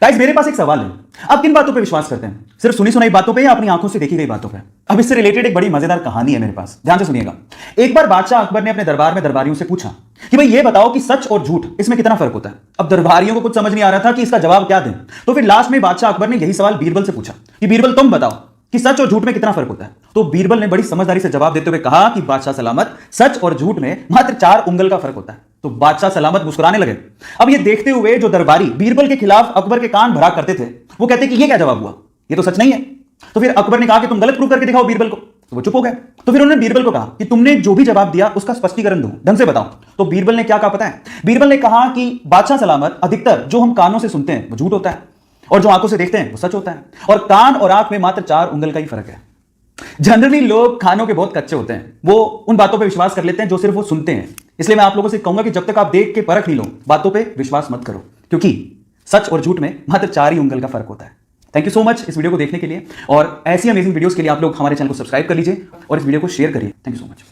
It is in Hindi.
गाइस मेरे पास एक सवाल है, आप किन बातों पे विश्वास करते हैं? सिर्फ सुनी सुनाई बातों पे या अपनी आंखों से देखी गई बातों पे? अब इससे रिलेटेड एक बड़ी मजेदार कहानी है मेरे पास, ध्यान से सुनिएगा। एक बार बादशाह अकबर ने अपने दरबार में दरबारियों से पूछा कि भाई ये बताओ कि सच और झूठ इसमें कितना फर्क होता है। अब दरबारियों को कुछ समझ नहीं आ रहा था कि इसका जवाब क्या दें, तो फिर लास्ट में बादशाह अकबर ने यही सवाल बीरबल से पूछा कि बीरबल तुम बताओ कि सच और झूठ में कितना फर्क होता है। तो बीरबल ने बड़ी समझदारी से जवाब देते हुए कहा कि बादशाह सलामत, सच और झूठ में मात्र 4 उंगल का फर्क होता है। तो बादशाह सलामत मुस्कुराने लगे। अब ये देखते हुए जो दरबारी बीरबल के खिलाफ अकबर के कान भरा करते थे, वो कहते कि ये क्या जवाब हुआ, ये तो सच नहीं है। तो फिर अकबर ने कहा कि तुम गलत प्रूव करके दिखाओ बीरबल को, तो वो चुप हो गए। तो फिर उन्होंने बीरबल को कहा कि तुमने जो भी जवाब दिया उसका स्पष्टीकरण दो, ढंग से बताओ। तो बीरबल ने क्या कहा पता है? बीरबल ने कहा कि बादशाह सलामत, अधिकतर जो हम कानों से सुनते हैं वो झूठ होता है और जो आंखों से देखते हैं वो सच होता है, और कान और आंख में मात्र 4 उंगल का ही फर्क है। जनरली लोग कानों के बहुत कच्चे होते हैं, वो उन बातों पे विश्वास कर लेते हैं जो सिर्फ वो सुनते हैं। इसलिए मैं आप लोगों से कहूंगा कि जब तक आप देख के परख नहीं लो, बातों पे विश्वास मत करो, क्योंकि सच और झूठ में मात्र 4 ही उंगल का फर्क होता है। थैंक यू सो मच इस वीडियो को देखने के लिए, और ऐसी अमेजिंग वीडियोस के लिए आप लोग हमारे चैनल को सब्सक्राइब कर लीजिए और इस वीडियो को शेयर करिए। Thank you so much.